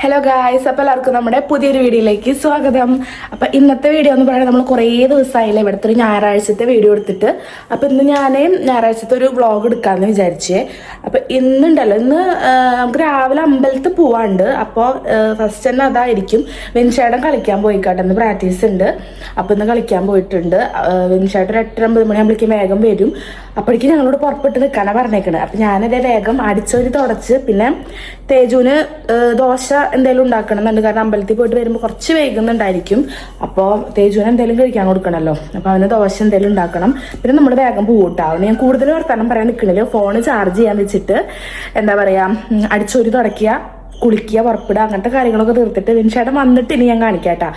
Hello guys, അപ്പോൾ എല്ലാവർക്കും നമ്മുടെ പുതിയൊരു വീഡിയോയിലേക്ക് സ്വാഗതം. അപ്പോൾ ഇന്നത്തെ വീഡിയോ എന്ന് പറയുന്നത് നമ്മൾ കുറേ ദിവസമായില്ലേ ഇവിടുത്തെ ഒരു ഞായറാഴ്ചത്തെ വീഡിയോ എടുത്തിട്ട്. അപ്പോൾ ഇന്ന് ഞാൻ ഞായറാഴ്ചത്തെ ഒരു വ്ളോഗ് എടുക്കാമെന്ന് വിചാരിച്ചേ. അപ്പോൾ ഇന്നുണ്ടല്ലോ, ഇന്ന് നമുക്ക് രാവിലെ അമ്പലത്തിൽ പോവാണ്ട്. അപ്പോൾ ഫസ്റ്റ് തന്നെ അതായിരിക്കും. വിൻഷേട്ടൻ കളിക്കാൻ പോയിക്കാട്ടെ, ഇന്ന് പ്രാക്ടീസ് ഉണ്ട്. അപ്പോൾ ഇന്ന് കളിക്കാൻ പോയിട്ടുണ്ട്. വിൻഷേട്ടൻ ഒരു 8-9 മണിയാകുമ്പോഴേക്കും വേഗം വരും. അപ്പോഴേക്കും ഞങ്ങളോട് പുറപ്പെട്ട് നിൽക്കാനാണ് പറഞ്ഞേക്കണത്. അപ്പോൾ ഞാനതേ വേഗം അടിച്ചൊരു തുടച്ച്, പിന്നെ തേജുവിന് ദോശ എന്തെങ്കിലും ഉണ്ടാക്കണം എന്നുണ്ട്. കാരണം അമ്പലത്തിൽ പോയിട്ട് വരുമ്പോൾ കുറച്ച് വൈകുന്നുണ്ടായിരിക്കും. അപ്പോൾ തേജുവിന് എന്തെങ്കിലും കഴിക്കാൻ കൊടുക്കണമല്ലോ. അപ്പോൾ അവന് ദോശ എന്തെങ്കിലും ഉണ്ടാക്കണം. പിന്നെ നമ്മൾ വേഗം പോകട്ടോ. അവന് ഞാൻ കൂടുതൽ വർത്തമാനം പറയാൻ നിൽക്കണില്ല. ഫോണ് ചാർജ് ചെയ്യാൻ വെച്ചിട്ട് എന്താ പറയുക, അടിച്ചൊരു തുടയ്ക്കുക, കുളിക്കുക, പുറപ്പെടുക, അങ്ങനത്തെ കാര്യങ്ങളൊക്കെ തീർത്തിട്ട് വിൻഷേട്ടൻ വന്നിട്ട് ഇനി ഞാൻ കാണിക്കാട്ടാ.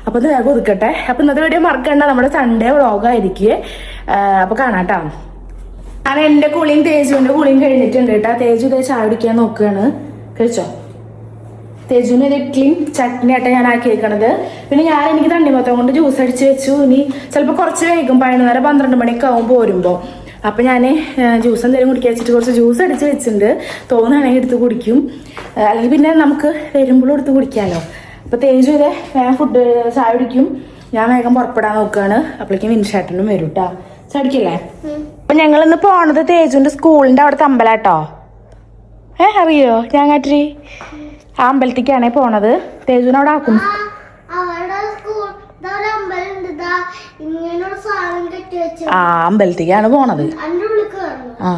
അപ്പോൾ ഇത് വേഗം ഒതുക്കട്ടെ. അപ്പോൾ ഇന്നത്തെ വീഡിയോ മറക്കണ്ട, നമ്മുടെ സൺഡേ വ്ളോഗായിരിക്കും. അപ്പോൾ കാണാട്ടാ. അങ്ങനെ എൻ്റെ കുളിയും തേജുവിൻ്റെ കുളിയും കഴിഞ്ഞിട്ടുണ്ട് കേട്ടോ. തേജു ഇതേ ചായ കുടിക്കാൻ നോക്കുകയാണ്. കഴിച്ചോ? തേജുവിന് ഒരു ഇഡ്ഡലിയും ചട്നിയായിട്ട് ഞാൻ ആക്കി വെക്കണത്. പിന്നെ എനിക്ക് തണ്ണിമത്തം കൊണ്ട് ജ്യൂസ് അടിച്ച് വെച്ചു. ഇനി ചിലപ്പോൾ കുറച്ച് വൈകും, 11-12 മണിയൊക്കെ ആവും പോരുമ്പോൾ. അപ്പം ഞാൻ ജ്യൂസ് എന്തെങ്കിലും കുടിക്കാൻ വെച്ചിട്ട് കുറച്ച് ജ്യൂസ് അടിച്ച് വെച്ചിട്ടുണ്ട്. തോന്നുകയാണെങ്കിൽ എടുത്ത് കുടിക്കും, അല്ലെങ്കിൽ പിന്നെ നമുക്ക് വരുമ്പോഴും എടുത്ത് കുടിക്കാമല്ലോ. അപ്പോൾ തേജു ഇതേ വേഗം ഫുഡ് ചായ കുടിക്കും, ഞാൻ വേഗം പുറപ്പെടാൻ നോക്കുകയാണ്. അപ്പോഴേക്കും വിൻഷേട്ടനും വരും കേട്ടോ. ചടിക്കല്ലേ? അപ്പം ഞങ്ങളിന്ന് പോണത് തേജുവിൻ്റെ സ്കൂളിൻ്റെ അവിടുത്തെ അമ്പലാട്ടോ. അറിയോ? ഞാങ്ങാട്ടിരി ആ അമ്പലത്തേക്കാണേ പോണത്. തേജുവിനെ അവിടെ ആക്കും. ആ അമ്പലത്തേക്കാണ് പോണത്. ആ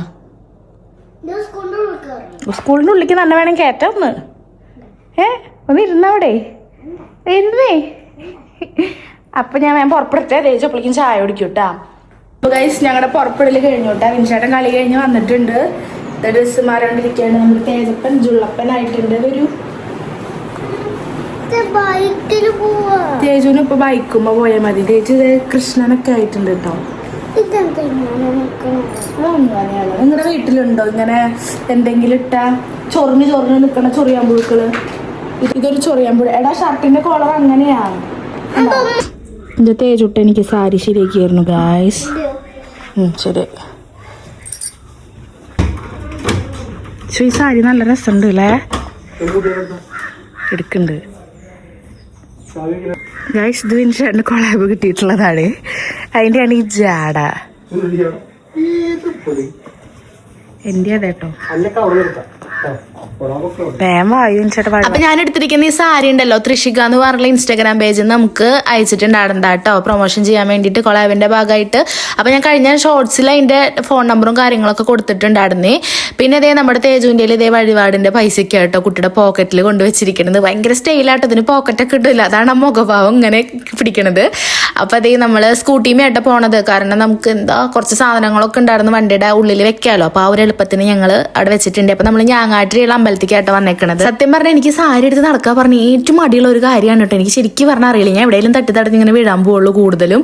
സ്കൂളിന്റെ ഉള്ളിലേക്ക് തന്നെ വേണം കയറ്റാ. ഒന്ന് ഇരുന്നവിടെ ഇരുന്നേ. അപ്പൊ ഞാൻ പുറപ്പെടുത്തേ. തേജു അപ്പോഴേക്കും ചായ കുടിക്കൂട്ടാ. അപ്പൊ ഗൈസ്, ഞങ്ങളുടെ പുറപ്പെടൽ കഴിഞ്ഞോട്ടാ. വിൻഷേട്ടൻ കളി കഴിഞ്ഞ് വന്നിട്ടുണ്ട്. ഡ്രസ്സ് മാറാണ്ടിരിക്കുകയാണ്. നമുക്ക് തേജപ്പൻ ജുള്ളപ്പനായിട്ടുണ്ട്. ഒരു തേജുവിന് ഇപ്പൊ ബൈക്കുമ്പോ പോയാൽ മതി. തേജു കൃഷ്ണനൊക്കെ ആയിട്ടുണ്ട് കേട്ടോ. നിങ്ങളുടെ വീട്ടിലുണ്ടോ ഇങ്ങനെ എന്തെങ്കിലും ഇട്ടാ ചൊറിഞ്ഞ് നിക്കണ ചൊറിയാമ്പുഴുക്കള്? ഇതൊരു ചൊറിയാമ്പുഴ. എടാ, ഷർട്ടിന്റെ കോളർ അങ്ങനെയാണ്. എന്റെ തേജുട്ട് എനിക്ക് സാരി ശരിയാക്കിയായിരുന്നു ഗായ്സ്. ശരി. ഈ സാരി നല്ല രസമുണ്ട് അല്ലേ? എടുക്കുന്നുണ്ട് ഗൈസ്. ഇത് വിൻഷേട്ടന് കൊളാബ് കിട്ടിയിട്ടുള്ളതാണ്. അതിൻ്റെയാണ് ഈ ജാട. എൻ്റെ അതേട്ടോ. അപ്പൊ ഞാൻ എടുത്തിരിക്കുന്ന ഈ സാരി ഉണ്ടല്ലോ, ത്രിഷിക എന്ന് പറഞ്ഞ ഇൻസ്റ്റാഗ്രാം പേജിൽ നമുക്ക് അയച്ചിട്ടുണ്ടായിരുന്ന കേട്ടോ, പ്രൊമോഷൻ ചെയ്യാൻ വേണ്ടിയിട്ട് കൊളാബിന്റെ ഭാഗമായിട്ട്. അപ്പൊ ഞാൻ കഴിഞ്ഞ ഷോർട്സിൽ അതിന്റെ ഫോൺ നമ്പറും കാര്യങ്ങളൊക്കെ കൊടുത്തിട്ടുണ്ടായിരുന്നേ. പിന്നെ ഇതേ നമ്മുടെ തേജുവിൻ്റെ ഇതേ വഴിപാടിന്റെ പൈസയ്ക്ക് കേട്ടോ കുട്ടിയുടെ പോക്കറ്റിൽ കൊണ്ടുവച്ചിരിക്കുന്നത്. ഭയങ്കര സ്റ്റൈലാട്ടോ. ഇതിന് പോക്കറ്റൊക്കെ ഇട്ടില്ല, അതാണ് ആ മുഖഭാവം ഇങ്ങനെ പിടിക്കണത്. അപ്പൊ അതേ നമ്മള് സ്കൂട്ടിയുമായിട്ട് പോണത്. കാരണം നമുക്ക് എന്താ കുറച്ച് സാധനങ്ങളൊക്കെ ഉണ്ടായിരുന്നു വണ്ടിയുടെ ഉള്ളിൽ വെക്കാലോ. അപ്പൊ ആ ഒരു എളുപ്പത്തിന് ഞങ്ങൾ അവിടെ വെച്ചിട്ടുണ്ട്. അപ്പൊ നമ്മൾ ഞാങ്ങാട്ടിലുള്ള അമ്പലത്തിലേക്കായിട്ട് വന്നേക്കണത്. സത്യം പറഞ്ഞാൽ എനിക്ക് സാരി എടുത്ത് നടക്കാൻ പറഞ്ഞ ഏറ്റവും മടിയുള്ള ഒരു കാര്യമാണ് കേട്ടോ. എനിക്ക് ശരിക്കും പറഞ്ഞാൽ അറിയില്ല. ഞാൻ എവിടെയെങ്കിലും തട്ടി ഇങ്ങനെ വീഴാൻ പോവുള്ളൂ കൂടുതലും.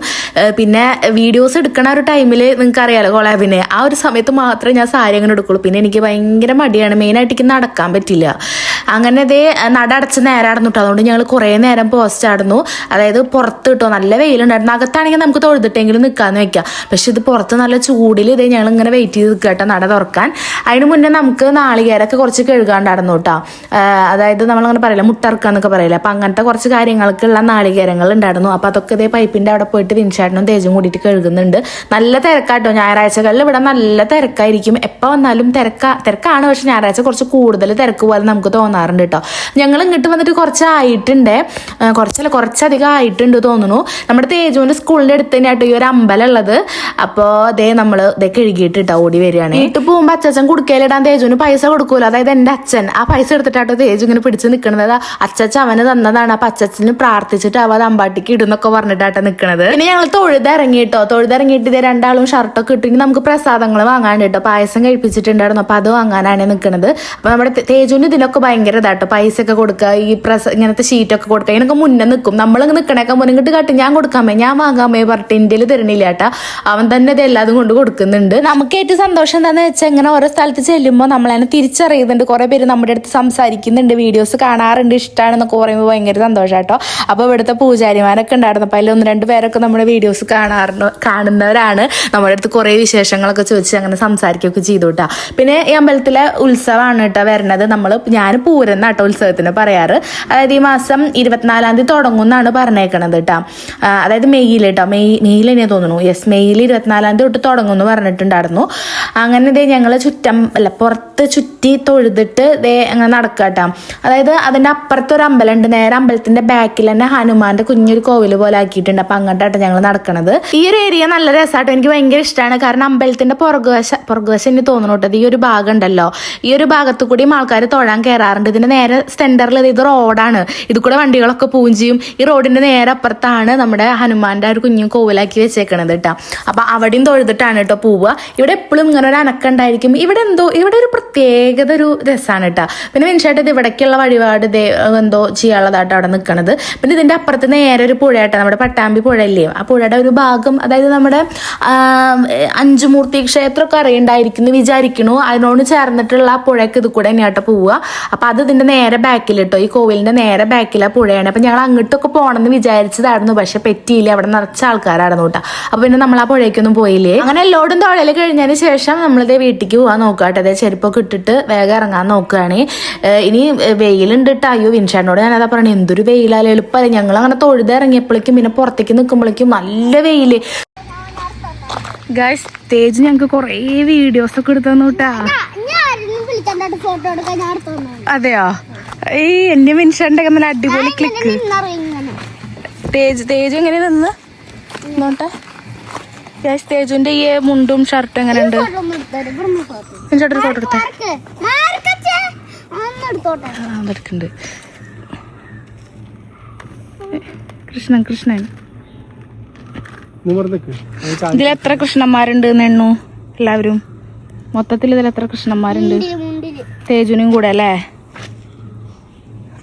പിന്നെ വീഡിയോസ് എടുക്കണ ഒരു ടൈമിൽ നിങ്ങൾക്ക് അറിയാലോ കൊളാബിനെ, ആ ഒരു സമയത്ത് മാത്രമേ ഞാൻ സാരി അങ്ങനെ എടുക്കുള്ളൂ. പിന്നെ എനിക്ക് ഭയങ്കര മടിയാണ്, മെയിനായിട്ട് എനിക്ക് നടക്കാൻ പറ്റില്ല. അങ്ങനെ ഇതേ നട അടച്ച് നേരെ ആടുന്നു കേട്ടോ. അതുകൊണ്ട് ഞങ്ങൾ കുറേ നേരം പോസ്റ്റ് ആടുന്നു. അതായത് പുറത്ത് കിട്ടോ നല്ല വെയിലുണ്ടായിരുന്നു. അകത്താണെങ്കിൽ നമുക്ക് തൊഴുതിട്ടെങ്കിലും നിൽക്കാന്ന് വെക്കാം. പക്ഷെ ഇത് പുറത്ത് നല്ല ചൂടിൽ ഇതേ ഞങ്ങൾ ഇങ്ങനെ വെയിറ്റ് ചെയ്ത് നിൽക്കുക കേട്ടോ നട തുറക്കാൻ. അതിന് മുന്നേ നമുക്ക് നാളികേരൊക്കെ കുറച്ച് കഴുകാണ്ടായിരുന്നു കേട്ടോ. അതായത് നമ്മളങ്ങനെ പറയില്ല, മുട്ടറക്കാന്നൊക്കെ പറയില്ല. അപ്പം അങ്ങനത്തെ കുറച്ച് കാര്യങ്ങൾക്കുള്ള നാളികേരങ്ങൾ ഉണ്ടായിരുന്നു. അപ്പം അതൊക്കെ ഇതേ പൈപ്പിൻ്റെ അവിടെ പോയിട്ട് വിൻഷേട്ടനും തേജും കൂടിയിട്ട് കഴുകുന്നുണ്ട്. നല്ല തിരക്കാട്ടോ. ഞായറാഴ്ചകളിൽ ഇവിടെ നല്ല തിരക്കായിരിക്കും. എപ്പോൾ വന്നാലും തിരക്കാണ്. പക്ഷെ ഞായറാഴ്ച കുറച്ച് കൂടുതൽ തിരക്ക് പോലെ നമുക്ക് തോന്നാറുണ്ട് കേട്ടോ. ഞങ്ങൾ ഇങ്ങോട്ട് വന്നിട്ട് കുറച്ചധികം ആയിട്ടുണ്ട് തോന്നുന്നു. നമ്മുടെ തേജുവിൻ്റെ സ്കൂളിൻ്റെ അടുത്ത് തന്നെയാട്ടോ ഈ ഒരു അമ്പലം ഉള്ളത്. അപ്പോൾ അതേ നമ്മൾ ഇതേ കഴുകിയിട്ടിട്ടോ ഓടി വരികയാണ്. വീട്ടിൽ പോകുമ്പോൾ അച്ഛൻ കുടുക്കയിലിടാൻ തേജുവിന് പൈസ കൊടുക്കൂല. അതായത് എൻ്റെ അച്ഛൻ ആ പൈസ എടുത്തിട്ടാട്ടോ തേജു ഇങ്ങനെ പിടിച്ച് നിൽക്കുന്നത്. അച്ഛൻ അവന് തന്നതാണ്. അപ്പൊ അച്ഛന് പ്രാർത്ഥിച്ചിട്ട് അവ അത് അമ്പാട്ടിക്ക് ഇടുന്നൊക്കെ പറഞ്ഞിട്ടാട്ടോ നിൽക്കുന്നത്. പിന്നെ ഞങ്ങൾ തൊഴുതിറങ്ങിയിട്ട് ഇതേ രണ്ടാളും ഷർട്ടൊക്കെ ഇട്ട് നമുക്ക് പ്രസാദങ്ങൾ വാങ്ങാണ്ട് കേട്ടോ. പായസം കഴിപ്പിച്ചിട്ടുണ്ടായിരുന്നു. അപ്പൊ അത് വാങ്ങാനാണ് നിൽക്കുന്നത്. അപ്പൊ നമ്മുടെ തേജുവിന് ഇതിനൊക്കെ ഭയങ്കര ഇതാട്ടോ. പൈസ ഒക്കെ കൊടുക്കുക, ഈ ഇങ്ങനത്തെ ഷീറ്റൊക്കെ കൊടുക്കുക, ഇതിനൊക്കെ മുന്നേ നിൽക്കും. നമ്മളിങ്ങ് നിൽക്കണേക്കാൻ മുന്നേ ഇങ്ങോട്ട് കാട്ടി ഞാൻ കൊടുക്കാൻ സമയം ഞാൻ വാങ്ങാമേ പറഞ്ഞിട്ട് ഇന്ത്യയിൽ തരണില്ല കേട്ടാ. അവൻ തന്നെ ഇത് എല്ലാതും കൊണ്ട് കൊടുക്കുന്നുണ്ട്. നമുക്ക് ഏറ്റവും സന്തോഷം എന്താണെന്ന് വെച്ചാൽ ഇങ്ങനെ ഓരോ സ്ഥലത്ത് ചെല്ലുമ്പോൾ നമ്മളതിനെ തിരിച്ചറിയുന്നുണ്ട്. കുറേ പേര് നമ്മുടെ അടുത്ത് സംസാരിക്കുന്നുണ്ട്, വീഡിയോസ് കാണാറുണ്ട്, ഇഷ്ടമാണെന്നൊക്കെ പറയുമ്പോൾ ഭയങ്കര സന്തോഷം കേട്ടോ. അപ്പോൾ ഇവിടുത്തെ പൂജാരിമാരൊക്കെ ഉണ്ടായിരുന്നു. അപ്പോൾ അതിൽ 1-2 പേരൊക്കെ നമ്മുടെ വീഡിയോസ് കാണുന്നവരാണ്. നമ്മുടെ അടുത്ത് കുറേ വിശേഷങ്ങളൊക്കെ ചോദിച്ച് അങ്ങനെ സംസാരിക്കുകയൊക്കെ ചെയ്തു കേട്ടോ. പിന്നെ ഈ അമ്പലത്തിലെ ഉത്സവമാണ് കേട്ടോ വരുന്നത്. ഞാൻ പൂരം എന്നാട്ടോ ഉത്സവത്തിന് പറയാറ്. അതായത് ഈ മാസം 24 തുടങ്ങും എന്നാണ് പറഞ്ഞേക്കണത് കേട്ടോ. അതായത് മെയ്യിൽ കേട്ടോ, മെയ്യിൽ തന്നെ തോന്നുന്നു. യെസ്, മെയ്യിൽ 24 തൊട്ട് തുടങ്ങും എന്ന് പറഞ്ഞിട്ടുണ്ടായിരുന്നു. അങ്ങനെ ഞങ്ങൾ പുറത്ത് ചുറ്റി തൊഴുതിട്ട് അങ്ങനെ നടക്കുക കേട്ടോ. അതായത് അതിൻ്റെ അപ്പുറത്തൊരു അമ്പലം ഉണ്ട്. നേരെ അമ്പലത്തിന്റെ ബാക്കിൽ തന്നെ ഹനുമാന്റെ കുഞ്ഞൊരു കോവിൽ പോലെ ആക്കിയിട്ടുണ്ട്. അപ്പം അങ്ങോട്ടാട്ടോ ഞങ്ങൾ നടക്കണത്. ഈ ഒരു ഏരിയ നല്ല രസമാട്ടോ, എനിക്ക് ഭയങ്കര ഇഷ്ടമാണ്. കാരണം അമ്പലത്തിന്റെ പുറകുവശം എനിക്ക് തോന്നുന്നു കേട്ടത് ഈ ഒരു ഭാഗം ഉണ്ടല്ലോ, ഈ ഒരു ഭാഗത്തു കൂടിയും ആൾക്കാർ തൊഴാൻ കയറാറുണ്ട്. ഇതിന്റെ നേരെ സെന്ററിൽ ഇത് റോഡാണ്, ഇത് കൂടെ വണ്ടികളൊക്കെ പോവുകയും ചെയ്യും. ഈ റോഡിന്റെ നേരെ അപ്പുറത്താണ് നമ്മുടെ ഹനുമാന്റെ ഒരു കുഞ്ഞു കോവിലാക്കി വെച്ചേക്കണത് കേട്ടോ. അപ്പൊ അവിടെയും തൊഴുതിട്ടാണ് കേട്ടോ പോവുക. ഇവിടെ എപ്പോഴും ഇങ്ങനെ ഒരു അനക്കുണ്ടായിരിക്കും. ഇവിടെ ഒരു പ്രത്യേകത ഒരു രസമാണ് കേട്ടോ. പിന്നെ മനുഷ്യമായിട്ട് ഇത് ഇവിടേക്കുള്ള വഴിപാട് എന്തോ ചെയ്യാനുള്ളതായിട്ട് അവിടെ നിൽക്കണത്. പിന്നെ ഇതിന്റെ അപ്പുറത്ത് നേരെ ഒരു പുഴയാട്ടോ, നമ്മുടെ പട്ടാമ്പി പുഴയില്ലേ, ആ പുഴയുടെ ഒരു ഭാഗം, അതായത് നമ്മുടെ അഞ്ചുമൂർത്തി ക്ഷേത്രമൊക്കെ അറിയണ്ടായിരിക്കുന്നു വിചാരിക്കണു. അതിനോട് ചേർന്നിട്ടുള്ള ആ പുഴയ്ക്ക് ഇത് കൂടെ തന്നെയാട്ടോ പോവുക. അപ്പൊ അത് ഇതിന്റെ നേരെ ബാക്കിൽ കേട്ടോ, ഈ കോവിലിന്റെ നേരെ ബാക്കിൽ ആ പുഴയാണ്. അപ്പൊ ഞങ്ങൾ അങ്ങോട്ടൊക്കെ പോകണമെന്ന് വിചാരിച്ചതായിരുന്നു, പക്ഷെ പറ്റിയില്ല, അവിടെ നിറച്ച ആൾക്കാരായിരുന്നു കേട്ടോ. അപ്പൊ പിന്നെ നമ്മൾ ആ പുഴയ്ക്കൊന്നും പോയില്ലേ. അങ്ങനെ എല്ലോടും തൊഴൽ കഴിഞ്ഞതിന് ശേഷം നമ്മളിതേ വീട്ടിലേക്ക് പോകാൻ നോക്കാട്ടെ. അതേ ചെരുപ്പൊക്കെ ഇട്ടിട്ട് വേഗം ഇറങ്ങാൻ നോക്കുകയാണ്. ഇനി വെയിലുണ്ട് കേട്ടോ. അയ്യോ വിൻഷാനോട് ഞാനതാ പറഞ്ഞു, എന്തൊരു വെയിലാലേ, എളുപ്പമല്ല. ഞങ്ങൾ അങ്ങനെ തൊഴുത് ഇറങ്ങിയപ്പോഴേക്കും പിന്നെ പുറത്തേക്ക് നിൽക്കുമ്പോഴേക്കും നല്ല വെയില്. ഗൈസ്, തേജ് ഞങ്ങക്ക് കൊറേ വീഡിയോസ് ഒക്കെ എടുത്തു കേട്ടാ. അതെയോ? ഈ എന്റെ മിൻഷന്റെ നല്ല അടിപൊളി ക്ലിക്ക്. തേജ് എങ്ങനെ നിന്ന് നോട്ടെ. തേജുന്റെ ഈ മുണ്ടും ഷർട്ടും എങ്ങനെ ഉണ്ട്? ഫോട്ടോ എടുത്ത കൃഷ്ണൻ ഇതിലെത്ര കൃഷ്ണന്മാരുണ്ട് എണ്ണു എല്ലാവരും? മൊത്തത്തിൽ ഇതിലെത്ര കൃഷ്ണന്മാരുണ്ട്? തേജുനും കൂടെ അല്ലേ?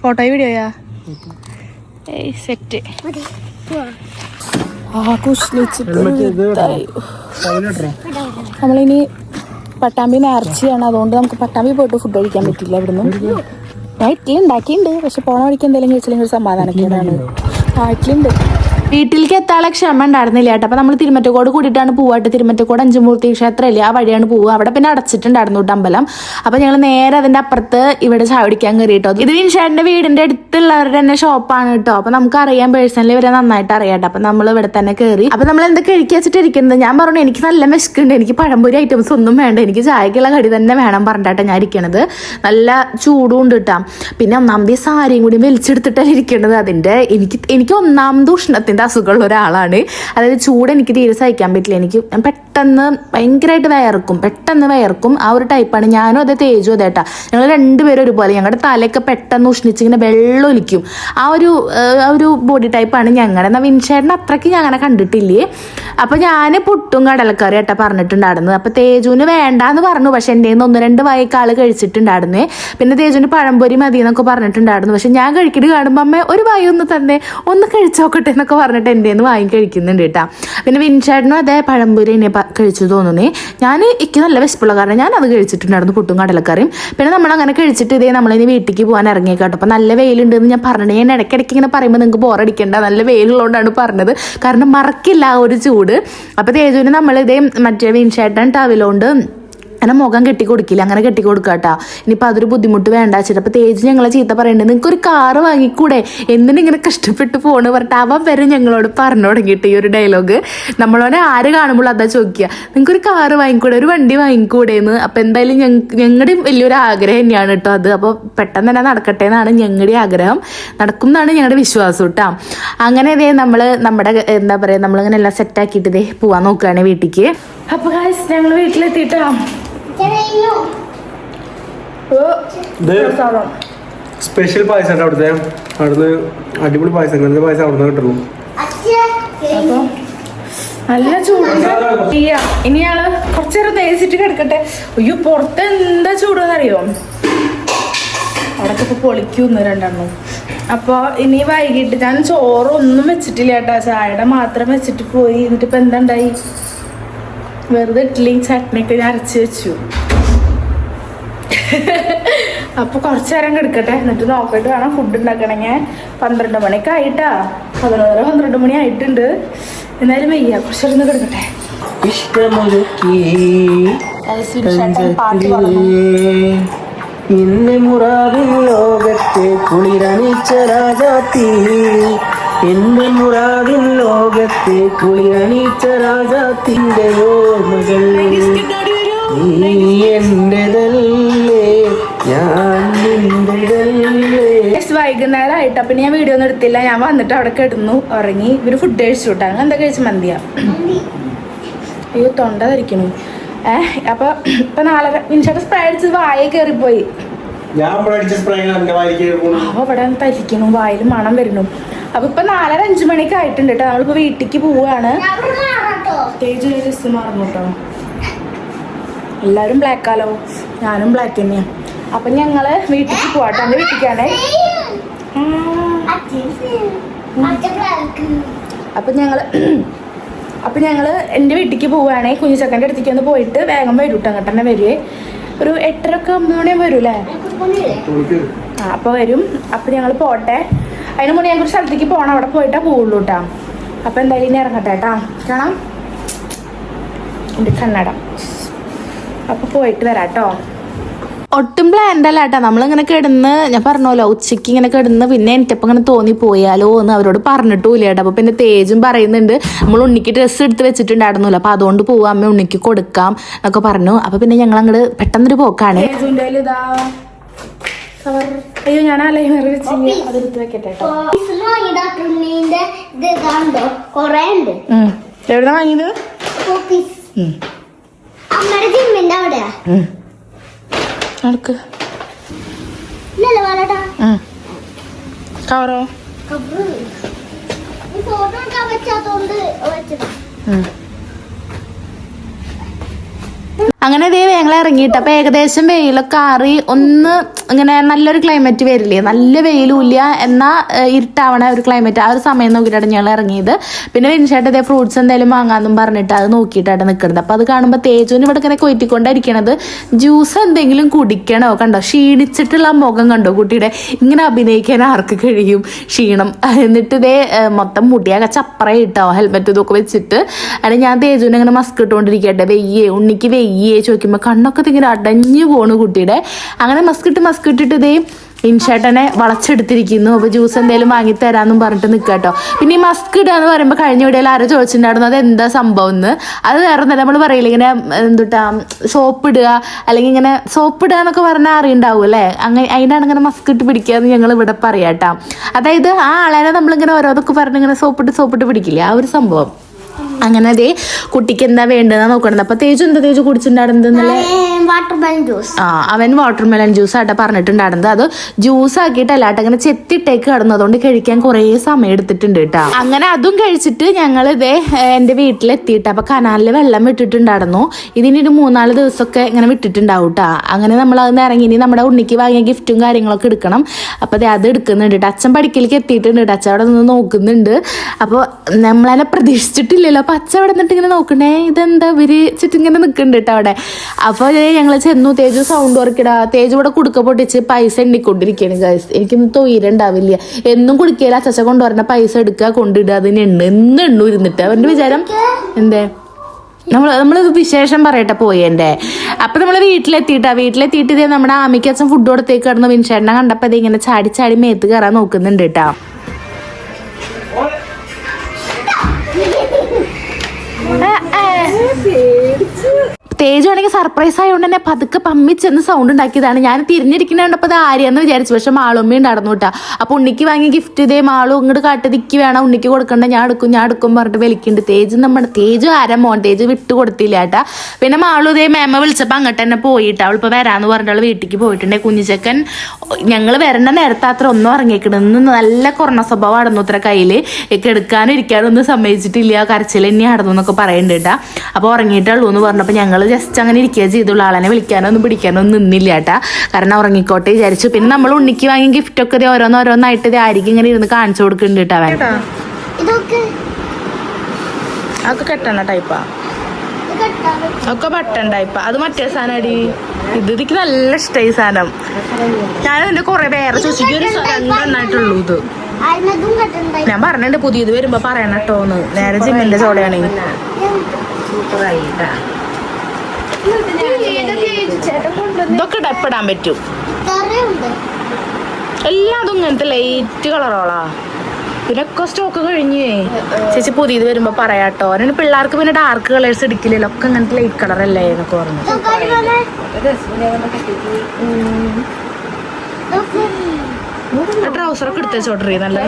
ഫോട്ടോ വീഡിയോയാ? സെറ്റ്. നമ്മളിനി പട്ടാമ്പി നേർച്ചയാണ്, അതുകൊണ്ട് നമുക്ക് പട്ടാമ്പി പോയിട്ട് ഫുഡ് കഴിക്കാൻ പറ്റില്ല. ഇവിടുന്ന് ഞാൻ ഇഡ്ഡലി ഉണ്ടാക്കിയിട്ടുണ്ട്, പക്ഷെ പോണ വഴിക്ക് എന്തെങ്കിലും കഴിച്ചില്ലെങ്കിൽ ഒരു സമാധാനക്കേടാണ്. ഇഡ്ഡലിയുണ്ട്. വീട്ടിലേക്ക് എത്താനുള്ള ക്ഷമ ഉണ്ടായിരുന്നില്ല കേട്ടോ. അപ്പൊ നമ്മൾ തിരുമറ്റക്കോട് കൂടിയിട്ടാണ് പോവാട്ട്. തിരുമറ്റക്കോട് അഞ്ചുമൂർത്തി ക്ഷേത്രമില്ലേ, ആ വഴിയാണ് പോവുക. അവിടെ പിന്നെ അടച്ചിട്ടുണ്ടായിരുന്നു കേട്ടോ അമ്പലം. അപ്പൊ ഞങ്ങൾ നേരെ അതിന്റെ അപ്പുറത്ത് ഇവിടെ ചായ കുടിക്കാൻ കയറി കേട്ടോ. ഇത് വിൻഷാന്റെ വീടിന്റെ അടുത്തുള്ളവരുടെ തന്നെ ഷോപ്പാണ് കേട്ടോ. അപ്പൊ നമുക്ക് അറിയാം, പേഴ്സണലി ഇവരെ നന്നായിട്ട് അറിയാം. അപ്പൊ നമ്മൾ ഇവിടെ തന്നെ കയറി. അപ്പൊ നമ്മൾ എന്താ കഴിക്കുക വെച്ചിട്ടിരിക്കുന്നത്? ഞാൻ പറഞ്ഞു എനിക്ക് നല്ല വിശക്കുണ്ട്, എനിക്ക് പഴംപൊരി ഐറ്റംസ് ഒന്നും വേണ്ട, എനിക്ക് ചായക്കുള്ള കടി തന്നെ വേണം പറഞ്ഞിട്ടാണ് ഞാൻ ഇരിക്കണത്. നല്ല ചൂടും ഉണ്ട് കേട്ടോ. പിന്നെ ഒന്നാമത് ഈ സാരിയും കൂടി വലിച്ചെടുത്തിട്ടാണ് ഇരിക്കണത്. അതിന്റെ എനിക്ക് ഒന്നാമത് ഉഷ്ണത്തിന്റെ അസുഖമുള്ള ഒരാളാണ്. അതായത് ചൂട് എനിക്ക് തീരെ സഹിക്കാൻ പറ്റില്ല. ഞാൻ പെട്ടെന്ന് ഭയങ്കരമായിട്ട് പെട്ടെന്ന് വയർക്കും. ആ ഒരു ടൈപ്പാണ്. ഞാനും അതെ, തേജും അതെ കേട്ടാ. ഞങ്ങൾ രണ്ടുപേരും ഒരുപോലെ. ഞങ്ങളുടെ തലയൊക്കെ പെട്ടെന്ന് ഉഷ്ണിച്ചിങ്ങനെ വെള്ളം ഒലിക്കും. ആ ഒരു ബോഡി ടൈപ്പാണ് ഞങ്ങളുടെ. എന്നാൽ വിൻഷേട്ടൻ അത്രയ്ക്ക് ഞാൻ അങ്ങനെ കണ്ടിട്ടില്ലേ. അപ്പൊ ഞാൻ പുട്ടും കടലക്കറി കേട്ടാ പറഞ്ഞിട്ടുണ്ടായിരുന്നു. അപ്പൊ തേജുവിന് വേണ്ടാന്ന് പറഞ്ഞു, പക്ഷെ എൻ്റെ 1-2 വായിക്കാള് കഴിച്ചിട്ടുണ്ടായിരുന്നേ. പിന്നെ തേജുവിന് പഴംപൊരി മതി എന്നൊക്കെ പറഞ്ഞിട്ടുണ്ടായിരുന്നു. പക്ഷെ ഞാൻ കഴിക്കിട്ട് കാണുമ്പോൾ അമ്മ ഒരു വായി ഒന്ന് കഴിച്ചോക്കട്ടെ എന്നൊക്കെ പറഞ്ഞിട്ട് എൻ്റെ നിന്ന് വാങ്ങി കഴിക്കുന്നുണ്ട് കേട്ടാ. പിന്നെ വിൻഷേട്ടനും അതേ പഴംപൊരി എന്നെ കഴിച്ചു തോന്നുന്നേ. എനിക്ക് നല്ല വിശപ്പുള്ള കാരണം ഞാൻ അത് കഴിച്ചിട്ടുണ്ടായിരുന്നു, പുട്ടും കടലക്കറിയും. പിന്നെ നമ്മൾ അങ്ങനെ കഴിച്ചിട്ട് നമ്മളിനി വീട്ടിലേക്ക് പോകാൻ ഇറങ്ങിയേക്കാട്ടോ. അപ്പൊ നല്ല വെയിലുണ്ടെന്ന് ഞാൻ പറഞ്ഞു. ഞാൻ ഇടയ്ക്കിടയ്ക്ക് ഇങ്ങനെ പറയുമ്പോൾ നിങ്ങൾക്ക് ബോറടിക്കണ്ട, നല്ല വെയിലുള്ളതുകൊണ്ടാണ് പറഞ്ഞത്. കാരണം മറക്കില്ല ആ ഒരു ചൂട്. അപ്പൊ തേജുവിന് നമ്മളിതേ മറ്റേ വിൻഷേട്ടൻ ടവലുകൊണ്ട് അങ്ങനെ മുഖം കെട്ടിക്കൊടുക്കില്ല, അങ്ങനെ കെട്ടിക്കൊടുക്കാട്ടാ. ഇനിയിപ്പോൾ അതൊരു ബുദ്ധിമുട്ട് വേണ്ട വെച്ചിട്ട്. അപ്പോൾ തേജ് ഞങ്ങളെ ചീത്ത പറയുന്നുണ്ട്, നിങ്ങൾക്കൊരു കാറ് വാങ്ങിക്കൂടെ, എന്തിനിങ്ങനെ കഷ്ടപ്പെട്ട് പോണ് പറഞ്ഞിട്ട് അവൻ വരെ ഞങ്ങളോട് പറഞ്ഞു തുടങ്ങിയിട്ട് ഈ ഒരു ഡയലോഗ്. നമ്മളോട് ആര് കാണുമ്പോൾ അതാ ചോദിക്കുക, നിങ്ങൾക്കൊരു കാറ് വാങ്ങിക്കൂടെ, ഒരു വണ്ടി വാങ്ങിക്കൂടെ എന്ന്. അപ്പോൾ എന്തായാലും ഞങ്ങളുടെ വലിയൊരു ആഗ്രഹം തന്നെയാണ് കേട്ടോ അത്. അപ്പോൾ പെട്ടെന്ന് തന്നെ നടക്കട്ടെ എന്നാണ് ഞങ്ങളുടെ ആഗ്രഹം. നടക്കും എന്നാണ് ഞങ്ങളുടെ വിശ്വാസം കേട്ടോ. അങ്ങനെ നമ്മുടെ എന്താ പറയുക, നമ്മളിങ്ങനെ എല്ലാം സെറ്റാക്കിയിട്ട് പോവാൻ നോക്കുകയാണ് വീട്ടിലേക്ക്. അപ്പോൾ ഗായ്സ് ഞങ്ങൾ വീട്ടിലെത്തിയിട്ടാ. സ്പെഷ്യൽ പായസം അവിടുന്ന് അടിപൊളി പായസം. അങ്ങനത്തെ പായസം അവിടെ നിന്ന് കിട്ടുള്ളൂ. അപ്പൊ നല്ല ചൂടുണ്ട്. ഇനി ആള് കുറച്ചേരം തേച്ചിട്ട് കിടക്കട്ടെ. അയ്യോ പുറത്ത് എന്താ ചൂടെന്നറിയോ? അവിടെയൊക്കെ ഇപ്പോൾ പൊളിക്കുന്നു രണ്ടെണ്ണം. അപ്പോൾ ഇനി വൈകിട്ട് ഞാൻ ചോറൊന്നും വെച്ചിട്ടില്ല കേട്ടോ, ചായയുടെ മാത്രം വെച്ചിട്ട് പോയി. എന്നിട്ട് ഇപ്പം എന്താണ്ടായി, വെറുതെ ഇഡ്ഡലിയും ചട്നിയൊക്കെ ഞാൻ അരച്ച് വെച്ചു. അപ്പോൾ കുറച്ച് നേരം കിടക്കട്ടെ, എന്നിട്ട് നോക്കിയിട്ട് വേണം ഫുഡ് ഉണ്ടാക്കണമെങ്കിൽ. 12 മണിയൊക്കെ ആയിട്ടാ, 11-12 മണി ആയിട്ടുണ്ട്. എന്നാലും വയ്യ, കുറച്ചൊന്ന് കിടക്കട്ടെ. പാട്ട് പറഞ്ഞു. ഇന്ന് മുറാവിൻ ലോകത്തെ കുളിരണിച്ച രാജാത്തി, എന്റെ മുറാവിൻ ലോകത്തെ കുളിരണിച്ച രാജാത്തിന്റെ ഓർമ്മകൾ നീ എന്റേതല്ലേ, ഞാൻ നിന്റേതല്ലേ. വൈകുന്നേരമായിട്ട് അപ്പം ഞാൻ വീഡിയോ ഒന്നും എടുത്തില്ല. ഞാൻ വന്നിട്ട് അവിടെ കിടന്നു ഉറങ്ങി. ഇവര് ഫുഡ് കഴിച്ചു വിട്ടാ. അങ്ങനെ എന്താ കഴിച്ചു? മന്തിയാ. അയ്യോ തൊണ്ട ധരിക്കണു. അപ്പൊ ഇപ്പൊ 4:30 മിനിറ്റ് സ്പ്രേ അടിച്ചത് വായ കയറിപ്പോയി. അപ്പൊ ഇവിടെ തരിക്കണു, വായിൽ മണം വരുന്നു. അപ്പൊ ഇപ്പൊ 4:05 മണിക്ക് ആയിട്ടുണ്ട് കേട്ടോ. നമ്മളിപ്പോ വീട്ടിലേക്ക് പോവാണ്. ഡ്രസ്സ് മാറുന്നു കേട്ടോ. എല്ലാരും ബ്ലാക്കാലോ, ഞാനും ബ്ലാക്ക് തന്നെയാ. അപ്പൊ ഞങ്ങള് വീട്ടിലേക്ക് പോവാട്ടോ. എന്റെ വീട്ടിലേക്കാണ്. അപ്പൊ ഞങ്ങള് എൻ്റെ വീട്ടിലേക്ക് പോവുകയാണെ. കുഞ്ഞിച്ചക്കൻ്റെ അടുത്തേക്ക് ഒന്ന് പോയിട്ട് വേഗം വരും കേട്ടോ. അങ്ങോട്ട് തന്നെ വരുവേ. ഒരു 8:30-9 മണിയാകുമ്പോൾ വരും അല്ലേ? അപ്പോൾ വരും. അപ്പോൾ ഞങ്ങൾ പോട്ടെ. അതിന് മുന്നേ ഞങ്ങൾക്ക് സ്ഥലത്തേക്ക് പോകണം. അവിടെ പോയിട്ടാ പോവുള്ളൂ കേട്ടോ. അപ്പോൾ എന്തായാലും ഇനി ഇറങ്ങട്ടെ കേട്ടോ. കാണാം എൻ്റെ കണ്ണട. അപ്പോൾ പോയിട്ട് വരാം കേട്ടോ. ഒട്ടും പ്ലാൻഡ് അല്ല കേട്ടോ. നമ്മളിങ്ങനെ കിടന്ന്, ഞാൻ പറഞ്ഞല്ലോ ഉച്ചയ്ക്ക് ഇങ്ങനെ കിടന്ന്, പിന്നെ എനിക്കപ്പം ഇങ്ങനെ തോന്നിപ്പോയാലോ എന്ന് അവരോട് പറഞ്ഞിട്ടുമില്ല കേട്ടോ. അപ്പോൾ പിന്നെ തേജും പറയുന്നുണ്ട് നമ്മൾ ഉണ്ണിക്ക് ഡ്രസ്സ് എടുത്ത് വെച്ചിട്ടുണ്ടായിരുന്നില്ല, അപ്പോൾ അതുകൊണ്ട് പോവാം അമ്മ, ഉണ്ണിക്ക് കൊടുക്കാം എന്നൊക്കെ പറഞ്ഞു. അപ്പോൾ പിന്നെ ഞങ്ങൾ അങ്ങോട്ട് പെട്ടെന്നൊരു പോക്കാണ്. അയ്യോ ഞാൻ അലൈനർ വെച്ചില്ല, അതെടുത്ത് വെക്കട്ടെ കേട്ടോ. എവിടെ വാങ്ങിയത്? നടക്ക് കവറോ? അങ്ങനെ ഇതേ ഞങ്ങൾ ഇറങ്ങിയിട്ട്. അപ്പോൾ ഏകദേശം വെയിലൊക്കെ ആറി ഒന്ന് ഇങ്ങനെ നല്ലൊരു ക്ലൈമറ്റ് വരില്ലേ, നല്ല വെയിലും ഇല്ല എന്നാൽ ഇരുട്ടാവണ ഒരു ക്ലൈമറ്റ്. ആ ഒരു സമയം നോക്കിയിട്ടാണ് ഞങ്ങൾ ഇറങ്ങിയത്. പിന്നെ വിൻഷേട്ട് ഇതേ ഫ്രൂട്ട്സ് എന്തെങ്കിലും വാങ്ങാമെന്നും പറഞ്ഞിട്ട് അത് നോക്കിയിട്ടാണ് നിൽക്കുന്നത്. അപ്പോൾ അത് കാണുമ്പോൾ തേജുവിന് ഇവിടെ ഇങ്ങനെ കൊറ്റിക്കൊണ്ടിരിക്കണത് ജ്യൂസ് എന്തെങ്കിലും കുടിക്കണോ. കണ്ടോ ക്ഷീണിച്ചിട്ടുള്ള മുഖം കണ്ടോ കുട്ടിയുടെ. ഇങ്ങനെ അഭിനയിക്കാൻ ആർക്ക് കഴിയും, ക്ഷീണം. എന്നിട്ട് ഇതേ മൊത്തം മുടിയാകെ ചപ്പറ ഇട്ടോ, ഹെൽമെറ്റ് ഇതൊക്കെ വെച്ചിട്ട്. അല്ലെങ്കിൽ ഞാൻ തേജുവിനെ ഇങ്ങനെ മസ്ക് ഇട്ടുകൊണ്ടിരിക്കട്ടെ. വെയ്യേ ഉണ്ണിക്ക് വെയ്യേ ചോദിക്കുമ്പോൾ കണ്ണൊക്കെ ഇങ്ങനെ അടഞ്ഞു പോണു കുട്ടിയുടെ. അങ്ങനെ മസ്ക് ഇട്ടിട്ട് ഇതേ ഇൻഷേട്ടനെ വളച്ചെടുത്തിരിക്കുന്നു. അപ്പോൾ ജ്യൂസ് എന്തെങ്കിലും വാങ്ങിത്തരാമെന്നും പറഞ്ഞിട്ട് നിൽക്കാട്ടോ. പിന്നെ ഈ മസ്ക് ഇടുക എന്ന് പറയുമ്പോൾ കഴിഞ്ഞ വീഡിയോയിൽ ആരോ ചോദിച്ചിട്ടുണ്ടായിരുന്നു അത് എന്താ സംഭവം എന്ന്. അത് വേറെ ഒന്നല്ല, നമ്മൾ പറയില്ല ഇങ്ങനെ എന്തുട്ടാ സോപ്പ് ഇടുക, അല്ലെങ്കിൽ ഇങ്ങനെ സോപ്പ് ഇടുക എന്നൊക്കെ പറഞ്ഞാൽ അറിയുണ്ടാവും അല്ലേ. അങ്ങനെ അതിനാണ് ഇങ്ങനെ മസ്ക് ഇട്ട് പിടിക്കുക എന്ന് ഞങ്ങൾ ഇവിടെ പറയാട്ടോ. അതായത് ആ ആളെ നമ്മളിങ്ങനെ ഓരോന്നൊക്കെ പറഞ്ഞ് ഇങ്ങനെ സോപ്പിട്ട് പിടിക്കില്ലേ, ആ ഒരു സംഭവം. അങ്ങനെ അതേ കുട്ടിക്ക് എന്താ വേണ്ടതെന്നാ നോക്കണത്. അപ്പൊ തേജു കുടിച്ചിട്ടുണ്ടായിരുന്നല്ലേ? അവൻ വാട്ടർമെലൺ ജ്യൂസ് ആട്ടെ പറഞ്ഞിട്ടുണ്ടായിരുന്നത്. അത് ജ്യൂസ് ആക്കിയിട്ടല്ല കേട്ടോ, അങ്ങനെ ചെത്തിട്ടേക്ക് കിടന്നതുകൊണ്ട് കഴിക്കാൻ കുറേ സമയം എടുത്തിട്ടുണ്ട് കേട്ടോ. അങ്ങനെ അതും കഴിച്ചിട്ട് ഞങ്ങൾ ഇതേ എൻ്റെ വീട്ടിലെത്തിയിട്ട്. അപ്പൊ കനാലിൽ വെള്ളം വിട്ടിട്ടുണ്ടായിരുന്നു. ഇതിന് ഒരു 3-4 ദിവസമൊക്കെ ഇങ്ങനെ വിട്ടിട്ടുണ്ടാവും കേട്ടോ. അങ്ങനെ നമ്മൾ അതിന് ഇറങ്ങി ഇനി നമ്മുടെ ഉണ്ണിക്ക് വാങ്ങിയ ഗിഫ്റ്റും കാര്യങ്ങളൊക്കെ എടുക്കണം. അപ്പൊ അത് എടുക്കുന്നുണ്ട് കേട്ടോ. അച്ഛൻ പഠിക്കലേക്ക് എത്തിയിട്ടുണ്ട് കേട്ടോ. അച്ഛൻ അവിടെ നിന്ന് നോക്കുന്നുണ്ട്. അപ്പോൾ നമ്മളതിനെ പ്രതീക്ഷിച്ചിട്ടില്ലല്ലോ. അപ്പം അച്ഛൻ അവിടെ നിന്നിട്ട് ഇങ്ങനെ നോക്കണേ, ഇതെന്താ ഇവര് ചുറ്റിങ്ങനെ നിൽക്കുന്നുണ്ട് കേട്ടോ അവിടെ. അപ്പോൾ ഞങ്ങൾ ചെന്നു. തേജു സൗണ്ട് ഉറക്കിടാ. തേജു ഇവിടെ കുടുക്ക പൊട്ടിച്ച് പൈസ എണ്ണിക്കൊണ്ടിരിക്കുകയാണ് ഗൈസ്. എനിക്കൊന്നും തൊയിലുണ്ടാവില്ല. എന്നും കുടിക്കല അച്ഛ കൊണ്ടുവരണ പൈസ എടുക്കുക, കൊണ്ടിടുക, അതിന് എണ്ണു ഇരുന്നിട്ട്. അവൻ്റെ വിചാരം എന്തേ നമ്മൾ വിശേഷം പറയട്ടെ പോയെൻ്റെ. അപ്പം നമ്മൾ വീട്ടിലെത്തിയിട്ട് ഇതേ നമ്മുടെ ആമിക്ക് അച്ഛൻ ഫുഡ് കൊടുത്തേക്ക് കിടന്നു. വിൻഷേട്ടനെ കണ്ടപ്പോൾ ഇത് ഇങ്ങനെ ചാടി മേത്ത് കയറാൻ നോക്കുന്നുണ്ട് കേട്ടോ. തേജു ആണെങ്കിൽ സർപ്രൈസ് ആയതുകൊണ്ട് തന്നെ പതുക്കെ പമ്മിച്ചെന്ന് സൗണ്ട് ഉണ്ടാക്കിയതാണ്. ഞാൻ തിരിഞ്ഞിരിക്കുന്ന കണ്ടപ്പോൾ അത് ആര്യാന്ന് വിചാരിച്ചു. പക്ഷെ മാളുമ്മ ഉണ്ടായിരുന്നു കേട്ടോ. അപ്പോൾ ഉണ്ണിക്ക് വാങ്ങിയ ഗിഫ്റ്റ് ഇതേ മാളും ഇങ്ങോട്ട് കാട്ടതിക്ക് വേണം, ഉണ്ണിക്ക് കൊടുക്കണ്ട, ഞാൻ എടുക്കും പറഞ്ഞിട്ട് വിളിക്കുന്നുണ്ട്. തേജു മോൻ തേജു വിട്ടു കൊടുത്തില്ല കേട്ടാ. പിന്നെ മാളും ഇതേ മേമ വിളിച്ചപ്പോൾ അങ്ങോട്ട് തന്നെ പോയിട്ട് അവളിപ്പോൾ വരാമെന്ന് പറഞ്ഞിട്ട് അവൾ വീട്ടിലേക്ക് പോയിട്ടുണ്ടെങ്കിൽ കുഞ്ഞിച്ചക്കൻ ഞങ്ങൾ വരേണ്ട നേരത്തെ അത്ര ഒന്നും ഇറങ്ങിക്കിടുന്നു. നല്ല കുറഞ്ഞ സ്വഭാവം ആടുന്നു അത്ര കയ്യിൽ. എടുക്കാനും ഇരിക്കാനും ഒന്നും സമ്മതിച്ചിട്ടില്ല, കരച്ചിൽ തന്നെ ആടുന്നു എന്നൊക്കെ പറയുന്നുണ്ട് കേട്ടാ. അപ്പോൾ ഉറങ്ങിയിട്ടുള്ളൂ എന്ന് പറഞ്ഞപ്പോൾ ഞങ്ങൾ ജസ്റ്റ് അങ്ങനെ ഇരിക്കുക ചെയ്തുള്ള ആളെന്നെ വിളിക്കാനോ ഒന്നും പിടിക്കാനോ ഒന്നും നിന്നില്ല കേട്ടാ. കാരണം ഉറങ്ങിക്കോട്ടെ വിചാരിച്ചു. പിന്നെ നമ്മൾ ഉണ്ണിക്ക് വാങ്ങി ഗിഫ്റ്റ് ഒക്കെ ഓരോന്നോരോന്നായിട്ട് ആയിരിക്കും ഇങ്ങനെ ഇരുന്ന് കാണിച്ചു കൊടുക്കുന്നുണ്ട് കേട്ടോ അവൻ. അതൊക്കെ കെട്ടണ ടൈപ്പാ, ഒക്കെ ബട്ടൺ ടൈപ്പാ. അത് മറ്റേ സാധനം അടി. എനിക്ക് നല്ല ഇഷ്ടമായി സാധനം. ഞാനതിന്റെ കൊറേ വേറെ ചോദിച്ചു, ഒരു 2 എണ്ണായിട്ടുള്ളൂ ഇത്. ഞാൻ പറഞ്ഞിട്ടുണ്ട് പുതിയത് വരുമ്പോ പറയണം കേട്ടോന്ന്. നേരെ ജിമ്മിന്റെ ചോളയാണ്. ഇതൊക്കെ ഡെപ്പിടാൻ പറ്റും. എല്ലാതും ഇങ്ങനത്തെ ലൈറ്റ് കളറോളാ. ഇതിനൊക്കെ സ്റ്റോക്ക് കഴിഞ്ഞേ. ചേച്ചി പുതിയത് വരുമ്പോ പറയാട്ടോ. അതിന് പിള്ളേർക്ക് പിന്നെ ഡാർക്ക് കളേഴ്സ് എടുക്കില്ലല്ലോ, ഒക്കെ അങ്ങനത്തെ ലൈറ്റ് കളർ അല്ലേ എന്നൊക്കെ പറഞ്ഞു. ട്രൗസറൊക്കെ എടുത്ത് ചോട്ടറി നല്ല.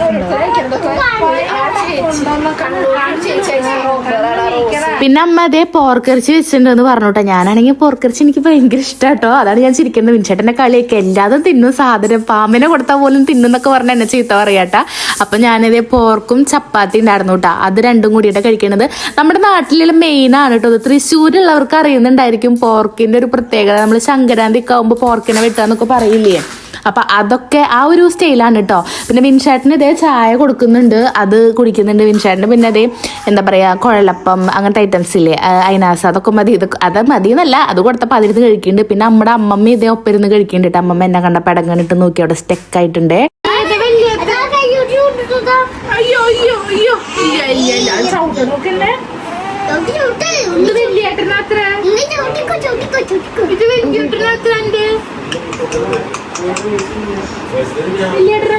പിന്നെ അമ്മ അതേ പോർക്കിറച്ചി വെച്ചിട്ടുണ്ടെന്ന് പറഞ്ഞോട്ടെ. ഞാനാണെങ്കിൽ പോർക്കിറച്ചി എനിക്ക് ഭയങ്കര ഇഷ്ടാട്ടോ. അതാണ് ഞാൻ ചിരിക്കുന്നത്. വിൻചേട്ടന്റെ കളിയൊക്കെ എല്ലാതും തിന്നും സാധനം. പാമ്പിനെ കൊടുത്താൽ പോലും തിന്നുന്നൊക്കെ പറഞ്ഞ എന്നെ ചീത്ത പറയാട്ടാ. അപ്പൊ ഞാനിതേ പോർക്കും ചപ്പാത്തി ഉണ്ടായിരുന്നു കേട്ടാ. അത് രണ്ടും കൂടിയിട്ട് കഴിക്കണത് നമ്മുടെ നാട്ടിലുള്ള മെയിൻ ആണ് കേട്ടോ. തൃശ്ശൂരുള്ളവർക്ക് അറിയുന്നുണ്ടായിരിക്കും പോർക്കിന്റെ ഒരു പ്രത്യേകത. നമ്മൾ സംക്രാന്തിക്ക് ആകുമ്പോൾ പോർക്കിനെ വെട്ടാന്നൊക്കെ പറയില്ലേ. അപ്പൊ അതൊക്കെ ആ ഒരു സ്റ്റൈലാണ് കേട്ടോ. പിന്നെ വിൻചേട്ടന് ഇതേ ചായ കൊടുക്കുന്നുണ്ട്, അത് കുടിക്കുന്നുണ്ട് വിൻചേട്ടന്. പിന്നെ അതേ എന്താ പറയാ കുഴലപ്പം അങ്ങനത്തെ ഐറ്റംസ് ഇല്ലേ, അയിനാസ്, അതൊക്കെ മതി. അത് മതി എന്നല്ല, അത് കൊടുത്തപ്പോൾ അതിരുന്ന് കഴിക്കുന്നുണ്ട്. പിന്നെ നമ്മുടെ അമ്മമ്മ ഇതേ ഒപ്പരുന്ന് കഴിക്കുന്നുണ്ട്. അമ്മമ്മ എന്നെ കണ്ട പടങ്ങണിട്ട് നോക്കി അവിടെ സ്റ്റെക്ക് ആയിട്ടുണ്ട്.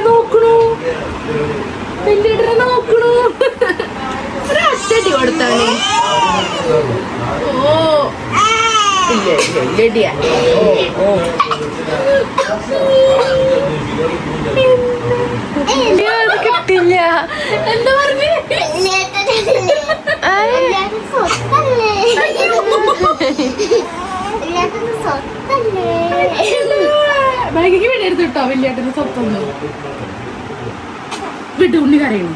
നോക്കണു ഒരടി കൊടുത്താണ്. ഓ ഇല്ല കിട്ടില്ല. എന്താ പറഞ്ഞു ബാഗിക്ക് വേണ്ടിയെടുത്ത് കിട്ടോ വലിയേട്ടന് സ്വത്തൊന്നും വിട്ടു. ഉണ്ണി കരയണു.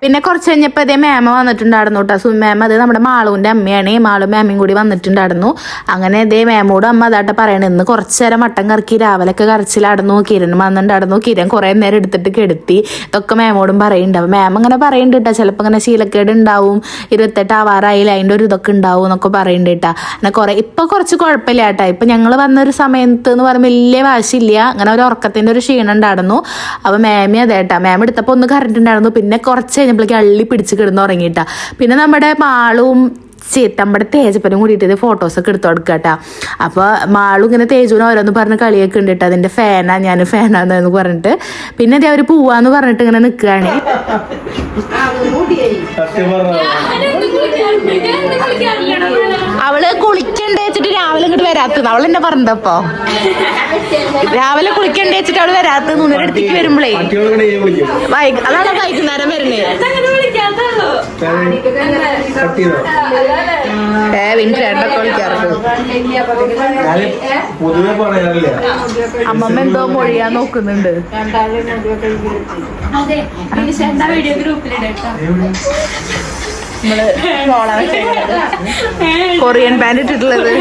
പിന്നെ കുറച്ച് കഴിഞ്ഞപ്പോൾ ഇതേ മേമ വന്നിട്ടുണ്ടായിരുന്നു കേട്ടോ. മേമ അത് നമ്മുടെ മാളുവിൻ്റെ അമ്മയാണ്. മാളും മേമയും കൂടി വന്നിട്ടുണ്ടായിരുന്നു. അങ്ങനെ ഇതേ മേമോട് അമ്മ അതായിട്ട് പറയണത് ഇന്ന് കുറച്ച് നേരം മട്ടൻ കറക്കി രാവിലെയൊക്കെ കരച്ചിലായിരുന്നു. കിരൺ വന്നിട്ടുണ്ടായിരുന്നു. കിരൺ കുറേ നേരം എടുത്തിട്ട് കെടുത്തി. ഇതൊക്കെ മേമോടും പറയുന്നുണ്ട്. അപ്പോൾ മേമ അങ്ങനെ പറയുന്നുണ്ട് കേട്ടോ. ചിലപ്പോൾ ഇങ്ങനെ ശീലക്കേട് ഉണ്ടാവും, 28 ആവാറായില്ല, അതിൻ്റെ ഒരു ഇതൊക്കെ ഉണ്ടാവും എന്നൊക്കെ പറയുന്നുണ്ട് കേട്ടോ. അങ്ങനെ കുറേ ഇപ്പോൾ കുറച്ച് കുഴപ്പമില്ല കേട്ടോ. ഇപ്പം ഞങ്ങൾ വന്നൊരു സമയത്ത് എന്ന് പറയുമ്പോൾ വലിയ വാശിയില്ല, അങ്ങനെ ഒരു ഉറക്കത്തിൻ്റെ ഒരു ക്ഷീണം ഉണ്ടായിരുന്നു. അപ്പോൾ മേമ അതെ കേട്ടോ. മേമ എടുത്തപ്പോൾ ഒന്ന് കറണ്ടിട്ടുണ്ടായിരുന്നു. പിന്നെ കുറച്ച് കഴിഞ്ഞപ്പോഴേക്ക് അള്ളി പിടിച്ച് കിടന്ന് ഉറങ്ങിയിട്ടാ. പിന്നെ നമ്മുടെ മാളും നമ്മുടെ തേജപ്പനും കൂടിയിട്ട് ഇത് ഫോട്ടോസൊക്കെ എടുത്തു കൊടുക്കട്ടാ. അപ്പോൾ മാളും ഇങ്ങനെ തേജുവിന് ഓരോന്ന് പറഞ്ഞ് കളിയൊക്കെ ഉണ്ട് കേട്ടോ. അതിൻ്റെ ഞാൻ ഫാനാന്ന് പറഞ്ഞിട്ട്. പിന്നെ അതേ അവർ പോവാന്ന് പറഞ്ഞിട്ട് ഇങ്ങനെ നിൽക്കുകയാണ്. അവള് കുളിക്കണ്ടേ വെച്ചിട്ട് രാവിലെ ഇങ്ങോട്ട് വരാത്തത് അവൾ എന്നെ പറഞ്ഞപ്പോ. രാവിലെ കുളിക്കണ്ടേ വെച്ചിട്ട് അവള് വരാത്തത്. മൂന്നര അടുത്തേക്ക് വരുമ്പോഴേ അതാണ് വൈകുന്നേരം വരുന്നേ. വിൻചേട്ടനൊക്കെ വിളിക്കാറുണ്ട്. അമ്മമ്മ എന്തോ മൊഴിയാൻ നോക്കുന്നുണ്ട്. കൊറിയൻ പാന്റ് ഇട്ടിട്ടുള്ളത്.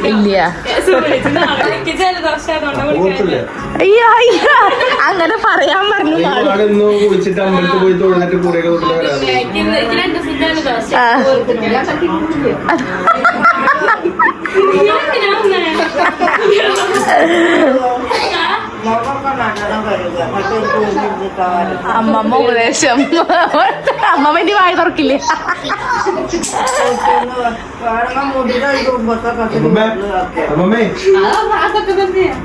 ഇല്ല അയ്യോ അയ്യോ അങ്ങനെ പറയാൻ പറഞ്ഞു. അമ്മമ്മ ഉപദേശം. അമ്മമ്മ ഇനി വായി തുറക്കില്ലേ?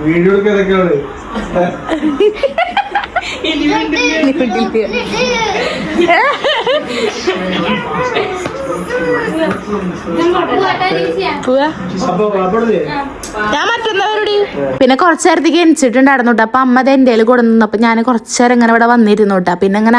വീഡിയോ കിടക്കാണ്. അപ്പൊ അപ്പോഴേ ഞാൻ മറ്റൊന്നവരോട് പിന്നെ കുറച്ചു നേരത്തേക്ക് എണിച്ചിട്ടുണ്ടായിരുന്നു കേട്ടോ. അപ്പൊ അമ്മ അത് എൻ്റെ കയ്യിൽ കൊടുന്നു. അപ്പൊ ഞാൻ കുറച്ചു നേരം ഇങ്ങനെ ഇവിടെ വന്നിരുന്നു കേട്ടോ. പിന്നെ ഇങ്ങനെ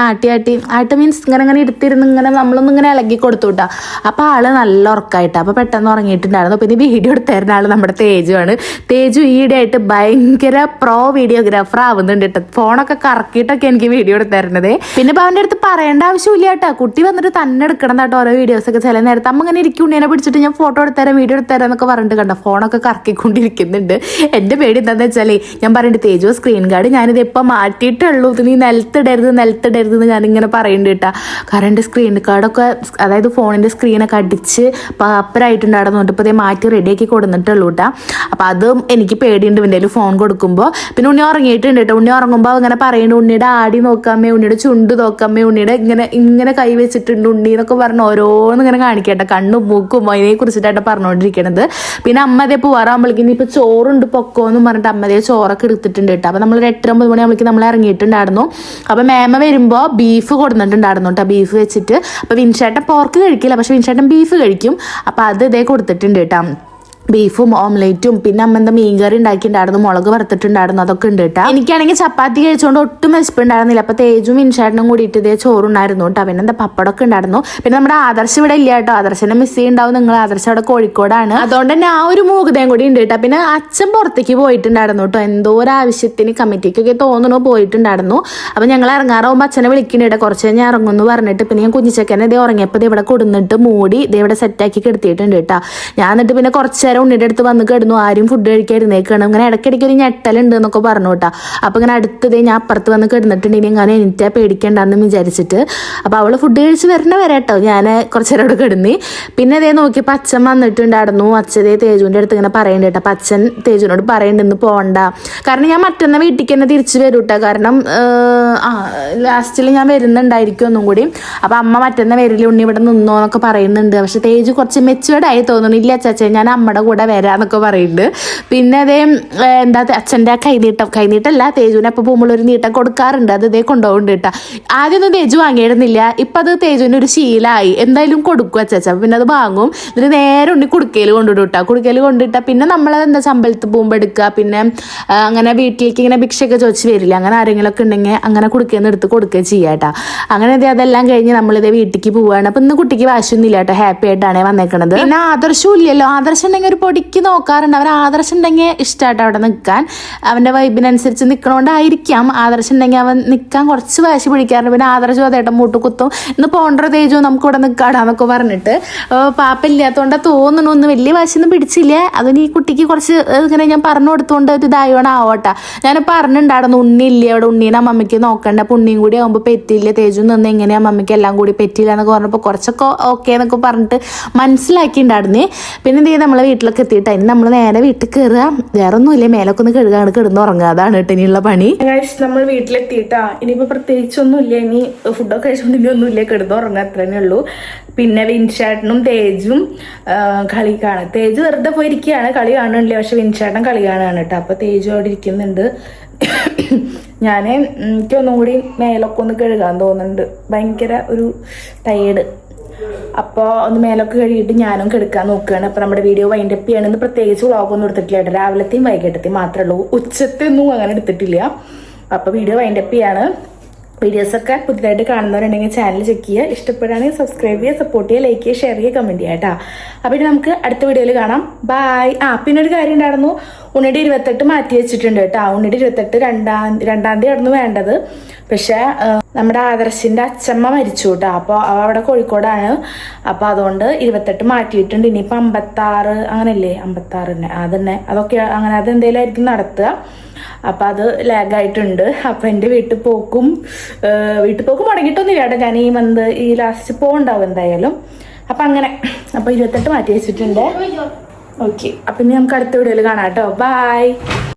ആട്ടി മീൻസ് ഇങ്ങനെ ഇരുത്തിരുന്ന് ഇങ്ങനെ നമ്മളൊന്നും ഇങ്ങനെ ഇളകി കൊടുത്തു കേട്ടോ. അപ്പൊ ആള് നല്ല ഉറക്കായിട്ടാ. അപ്പൊ പെട്ടെന്ന് ഉറങ്ങിയിട്ടുണ്ടായിരുന്നു. പിന്നെ വീഡിയോ എടുത്തരുന്ന ആള് നമ്മുടെ തേജുവാണ്. തേജു ഈയിടെയായിട്ട് ഭയങ്കര പ്രോ വീഡിയോഗ്രാഫർ ആവുന്നുണ്ട് കേട്ടോ. ഫോണൊക്കെ കറക്കിയിട്ടൊക്കെ എനിക്ക് വീഡിയോ എടുത്തരുന്നത്. പിന്നെ ഇപ്പൊ അവൻ്റെ അടുത്ത് പറയേണ്ട ആവശ്യമില്ല കേട്ടോ. കുട്ടി വന്നിട്ട് തന്നെ എടുക്കണം കേട്ടോ ഓരോ വീഡിയോസ് ഒക്കെ. ചില നേരത്തെ അമ്മ ഇങ്ങനെ ഇരിക്കും, ഉണ്ണിനെ പിടിച്ചിട്ട് ഞാൻ ഫോട്ടോ എടുത്തരാം വീഡിയോ എടുത്തരാം എന്നൊക്കെ പറഞ്ഞിട്ട് കണ്ടോ ഫോണൊക്കെ കറക്കിക്കൊണ്ടിരിക്കുന്നുണ്ട്. എൻ്റെ പേടി എന്താണെന്ന് വെച്ചാലേ ഞാൻ പറയുന്നുണ്ട് തേജു സ്ക്രീൻ ഗാർഡ് ഞാനിത് ഇപ്പം മാറ്റിയിട്ടുള്ളൂ, നീ നിലത്തിടരുത് ഞാനിങ്ങനെ പറയുന്നുണ്ട് കേട്ടാ. കാരണം എൻ്റെ സ്ക്രീൻ ഗാർഡൊക്കെ അതായത് ഫോണിൻ്റെ സ്ക്രീനൊക്കെ അടിച്ച് പാപ്പരായിട്ടുണ്ടായിരുന്നു. ഇപ്പോൾ ഇതേ മാറ്റി റെഡിയാക്കി കൊടുത്തിട്ടുള്ളൂ കേട്ടാ. അപ്പോൾ അതും എനിക്ക് പേടിയുണ്ട് എൻ്റെ ഫോൺ കൊടുക്കുമ്പോൾ. പിന്നെ ഉണ്ണി ഉറങ്ങിയിട്ടുണ്ട് കേട്ടോ. ഉണ്ണി ഉറങ്ങുമ്പോൾ ഇങ്ങനെ പറയുന്നുണ്ട് ഉണ്ണിയുടെ ആടി നോക്കാമേ, ഉണ്ണിയുടെ ചുണ്ട് നോക്കാമേ, ഉണ്ണിയുടെ ഇങ്ങനെ കൈ വെച്ചിട്ടുണ്ട് ഉണ്ണി എന്നൊക്കെ പറഞ്ഞ് ഓരോന്നും ഇങ്ങനെ കാണിക്കട്ടെ. കണ്ണും മൂക്കും അതിനെ കുറിച്ചിട്ടായിട്ട് പറഞ്ഞുകൊണ്ടിരിക്കണത്. പിന്നെ അമ്മ അതേ പോവാറാകുമ്പോഴേക്കും ഇപ്പോൾ ചോറുണ്ട് പൊക്കോന്നും പറഞ്ഞിട്ട് അമ്മ അതേ ചോറൊക്കെ എടുത്തിട്ടുണ്ട് കേട്ടോ. അപ്പോൾ നമ്മൾ 8-9 മണിയാകുമ്പോഴേക്കും നമ്മൾ ഇറങ്ങിയിട്ടുണ്ടായിരുന്നു. അപ്പോൾ മേമ വരുമ്പോൾ ബീഫ് കൊടുത്തിട്ടുണ്ടായിരുന്നു കേട്ടോ. ബീഫ് വെച്ചിട്ട് അപ്പോൾ വിൻഷേട്ടൻ പോർക്ക് കഴിക്കില്ല, പക്ഷെ വിൻഷേട്ടൻ ബീഫ് കഴിക്കും. അപ്പോൾ അത് ഇതേ കൊടുത്തിട്ടുണ്ട് കേട്ടോ. ബീഫും ഓംലേറ്റും പിന്നെ അമ്മ എന്താ മീൻകറി ഉണ്ടാക്കിയിട്ടുണ്ടായിരുന്നു, മുളക് വറുത്തിട്ടുണ്ടായിരുന്നു, അതൊക്കെ ഉണ്ട് കേട്ടോ. എനിക്കാണെങ്കിൽ ചപ്പാത്തി കഴിച്ചുകൊണ്ട് ഒട്ടും വിശപ്പുണ്ടായിരുന്നില്ല. അപ്പോൾ തേജും ഇൻഷാട്ടിനും കൂടിയിട്ട് ഇതേ ചോറുണ്ടായിരുന്നു കേട്ടോ. പിന്നെ എന്താ പപ്പടമൊക്കെ ഉണ്ടായിരുന്നു. പിന്നെ നമ്മുടെ ആദർശ് ഇവിടെ ഇല്ല കേട്ടോ. ആദർശനെ മിസ് ചെയ്യുന്നുണ്ടാവും നിങ്ങൾ. ആദർശ് അവിടെ കോഴിക്കോടാണ്. അതുകൊണ്ട് തന്നെ ആ ഒരു മൂകതയും കൂടി ഉണ്ട് കേട്ടോ. പിന്നെ അച്ഛൻ പുറത്തേക്ക് പോയിട്ടുണ്ടായിരുന്നു കേട്ടോ. എന്തോ ഒരു ആവശ്യത്തിന് കമ്മിറ്റിക്കൊക്കെ തോന്നുന്നു പോയിട്ടുണ്ടായിരുന്നു. അപ്പോൾ ഞങ്ങൾ ഇറങ്ങാറാവുമ്പോൾ അച്ഛനെ വിളിക്കുന്നുണ്ട് കുറച്ച് കഴിഞ്ഞാൽ ഇറങ്ങുമെന്ന് പറഞ്ഞിട്ട്. പിന്നെ ഞാൻ കുഞ്ഞിച്ചക്കനെ ഇതേ ഉറങ്ങിയപ്പോൾ ഇത് ഇവിടെ കൊടുന്നിട്ട് മൂടി ഇതേ ഇവിടെ സെറ്റാക്കി കിടത്തിയിട്ടുണ്ട് കേട്ടോ. ഞാൻ എന്നിട്ട് പിന്നെ കുറച്ച് ഉണ്ണിയുടെ അടുത്ത് വന്ന് കിടന്നു. ആരും ഫുഡ് കഴിക്കാതിരുന്നേക്കാണ്. ഇങ്ങനെ ഇടയ്ക്കിടയ്ക്ക് ഒരു ഞെട്ടലുണ്ട് എന്നൊക്കെ പറഞ്ഞു കേട്ടോ. അപ്പോൾ ഇങ്ങനെ അടുത്തതേ ഞാൻ അപ്പുറത്ത് വന്ന് കിടന്നിട്ടുണ്ടെങ്കിൽ ഇങ്ങനെ എനിറ്റാ പേടിക്കണ്ടെന്ന് വിചാരിച്ചിട്ട്. അപ്പോൾ അവള് ഫുഡ് കഴിച്ച് വരണ വരെ കേട്ടോ ഞാൻ കുറച്ച് നേരം അവിടെ കിടന്നി. പിന്നെ അതേ നോക്കിയപ്പോൾ അച്ഛൻ വന്നിട്ടുണ്ടായിരുന്നു. അച്ഛതേ തേജുവിൻ്റെ അടുത്ത് ഇങ്ങനെ പറയുന്നുണ്ട് കേട്ടോ. അപ്പം അച്ഛൻ തേജുവിനോട് പറയുന്നുണ്ട് ഇന്ന് പോകണ്ട, കാരണം ഞാൻ മറ്റന്നാൾ വീട്ടിലേക്ക് തന്നെ തിരിച്ചു വരും കേട്ടോ. കാരണം ലാസ്റ്റിൽ ഞാൻ വരുന്നുണ്ടായിരിക്കും ഒന്നും കൂടി. അപ്പോൾ അമ്മ മറ്റന്നാൾ വരില്ല ഉണ്ണി ഇവിടെ നിന്നോ എന്നൊക്കെ പറയുന്നുണ്ട്. പക്ഷെ തേജു കുറച്ച് മെച്ചുവേർഡായി തോന്നുന്നു. ഇല്ല അച്ഛൻ ഞാൻ അമ്മയുടെ കൂടെ വരാന്നൊക്കെ പറയുന്നുണ്ട്. പിന്നെ അതേ എന്താ അച്ഛൻ്റെ കൈനീട്ടല്ല തേജുവിനെ അപ്പോൾ പോകുമ്പോൾ ഒരു നീട്ടം കൊടുക്കാറുണ്ട്. അത് ഇതേ കൊണ്ടുപോകുന്നുണ്ട് കേട്ടോ. ആദ്യമൊന്നും തേജു വാങ്ങിയിരുന്നില്ല. ഇപ്പം അത് തേജുവിന് ഒരു ശീലമായി. എന്തായാലും കൊടുക്കും അച്ഛാ. പിന്നെ അത് വാങ്ങും. ഇതിന് നേരെ ഉണ്ണി കുടുക്കയിൽ കൊണ്ടിടും കേട്ടോ. കുടുക്കയിൽ കൊണ്ടിട്ടാൽ പിന്നെ നമ്മളത് എന്താ അമ്പലത്തിൽ പോകുമ്പോൾ എടുക്കുക. പിന്നെ അങ്ങനെ വീട്ടിലേക്ക് ഇങ്ങനെ ഭിക്ഷയൊക്കെ ചോദിച്ച് വരില്ല. അങ്ങനെ ആരെങ്കിലുമൊക്കെ ഉണ്ടെങ്കിൽ അങ്ങനെ കുടുക്കയിൽ എടുത്ത് കൊടുക്കുകയും ചെയ്യാം കേട്ടോ. അങ്ങനെ അതെല്ലാം കഴിഞ്ഞ് നമ്മളിതേ വീട്ടിലേക്ക് പോവുകയാണ്. അപ്പം ഇന്ന് കുട്ടിക്ക് വാശിയൊന്നുമില്ല കേട്ടോ. ഹാപ്പി ആയിട്ടാണ് വന്നേക്കണത്. പിന്നെ ആദർശവും ഇല്ലല്ലോ. ആദർശം ഉണ്ടെങ്കിൽ ഒരു പൊടിക്ക് നോക്കാറുണ്ട്. അവൻ ആദർശം ഉണ്ടെങ്കിൽ ഇഷ്ടമായിട്ട് അവിടെ നിൽക്കാൻ. അവൻ്റെ വൈബിനനുസരിച്ച് നിൽക്കണോണ്ടായിരിക്കാം. ആദർശം ഉണ്ടെങ്കിൽ അവൻ നിൽക്കാൻ കുറച്ച് വാശി പിടിക്കാറുണ്ട്. പിന്നെ ആദർശം അതേട്ടൻ മൂട്ടുകുത്തും ഇന്ന് പോണ്ട തേജു നമുക്ക് ഇവിടെ നിൽക്കാടാന്നൊക്കെ പറഞ്ഞിട്ട്. പാപ്പ ഇല്ലാത്തതുകൊണ്ട് തോന്നുന്നു ഒന്നും വലിയ വാശിയൊന്നും പിടിച്ചില്ല. അതിന് ഈ കുട്ടിക്ക് കുറച്ച് ഇങ്ങനെ ഞാൻ പറഞ്ഞു കൊടുത്തുകൊണ്ട് ഒരു ഇതായോണം ആവട്ടെ. ഞാൻ പറഞ്ഞിട്ടുണ്ടായിരുന്നു ഉണ്ണിയില്ലേ അവിടെ, ഉണ്ണീനെ അമ്മമ്മയ്ക്ക് നോക്കണ്ട. അപ്പോൾ ഉണ്ണിയും കൂടി ആകുമ്പോൾ പെറ്റില്ല. തേജു നിന്ന് എങ്ങനെയാ അമ്മമ്മയ്ക്ക് എല്ലാം കൂടി പെറ്റില്ല എന്നൊക്കെ പറഞ്ഞപ്പോൾ കുറച്ചൊക്കെ ഓക്കെ എന്നൊക്കെ പറഞ്ഞിട്ട് മനസ്സിലാക്കിയിട്ടുണ്ടായിരുന്നേ. പിന്നെ എന്ത് ചെയ്ത് നമ്മളെ വീട്ടിലൊക്കെ എത്തിയിട്ട് അതിന് നമ്മൾ നേരെ വീട്ടിൽ കയറുക. വേറെ ഒന്നുമില്ല, മേലൊക്കെ ഒന്ന് കഴുകാണ്, കിടന്ന് ഉറങ്ങുക. അതാണ് കേട്ടോ ഇനിയുള്ള പണി. നമ്മൾ വീട്ടിലെത്തിയിട്ടാ. ഇനിയിപ്പോൾ പ്രത്യേകിച്ചൊന്നുമില്ല. ഇനി ഫുഡൊക്കെ കഴിച്ചുകൊണ്ട് ഇനി ഒന്നുമില്ല, കിടന്ന് ഉറങ്ങുക അത്ര തന്നെ ഉള്ളൂ. പിന്നെ വിൻഷാട്ടനും തേജും കളി കാണും. തേജു വെറുതെ പോയിരിക്കുകയാണ്, കളി കാണുന്നില്ല. പക്ഷെ വിൻഷാട്ടൻ കളി കാണുകയാണ് കേട്ടോ. അപ്പോൾ തേജു അവിടെ ഇരിക്കുന്നുണ്ട്. എനിക്കൊന്നും കൂടി മേലൊക്കെ ഒന്ന് കഴുകാൻ തോന്നുന്നുണ്ട്. ഭയങ്കര ഒരു ടയേർഡ്. അപ്പോൾ ഒന്ന് മേലൊക്കെ കഴുകിയിട്ട് ഞാനും കിടക്കാൻ നോക്കുകയാണ്. അപ്പോൾ നമ്മുടെ വീഡിയോ വൈൻഡപ്പ് ചെയ്യണമെന്ന് പ്രത്യേകിച്ച് വ്ളോഗൊന്നും എടുത്തിട്ടില്ല കേട്ടോ. രാവിലത്തെയും വൈകിട്ടത്തെയും മാത്രമേ ഉള്ളൂ. ഉച്ചത്തെയൊന്നും അങ്ങനെ എടുത്തിട്ടില്ല. അപ്പോൾ വീഡിയോ വൈൻഡപ്പ് ചെയ്യാണ്. വീഡിയോസൊക്കെ പുതിയതായിട്ട് കാണുന്നവരുണ്ടെങ്കിൽ ചാനൽ ചെക്ക് ചെയ്യുക. ഇഷ്ടപ്പെടുകയാണെങ്കിൽ സബ്സ്ക്രൈബ് ചെയ്യുക, സപ്പോർട്ട് ചെയ്യുക, ലൈക്ക് ചെയ്യുക, ഷെയർ ചെയ്യുക, കമൻറ്റ് ചെയ്യുക കേട്ടോ. അപ്പോൾ ഇനി നമുക്ക് അടുത്ത വീഡിയോയിൽ കാണാം. ബൈ. പിന്നെ ഒരു കാര്യം ഉണ്ടായിരുന്നു. ഉണ്ണിയുടെ 28 മാറ്റി വെച്ചിട്ടുണ്ട് കേട്ടോ. ഉണ്ണിയുടെ 28 രണ്ടാം തീയതി ആയിരുന്നു വേണ്ടത്. പക്ഷേ നമ്മുടെ ആദർശിൻ്റെ അച്ഛമ്മ മരിച്ചു കേട്ടോ. അപ്പോൾ അവിടെ കോഴിക്കോടാണ്. അപ്പോൾ അതുകൊണ്ട് 28 മാറ്റിയിട്ടുണ്ട്. ഇനിയിപ്പോൾ 56 അങ്ങനെയല്ലേ, 56 തന്നെ അതന്നെ അതൊക്കെ അങ്ങനെ അതെന്തെങ്കിലും ആയിരിക്കും നടത്തുക. അപ്പം അത് ലാഗായിട്ടുണ്ട്. അപ്പം എൻ്റെ വീട്ടിൽ പോക്കും മുടങ്ങിയിട്ടൊന്നുമില്ല കേട്ടോ. ഞാൻ ഈ ലാസ്റ്റ് പോകണ്ടാവും എന്തായാലും. അപ്പം അങ്ങനെ 28 മാറ്റി വെച്ചിട്ടുണ്ട്. ഓക്കെ. അപ്പം ഇനി നമുക്ക് അടുത്ത വീഡിയോയിൽ കാണാം കേട്ടോ. ബൈ.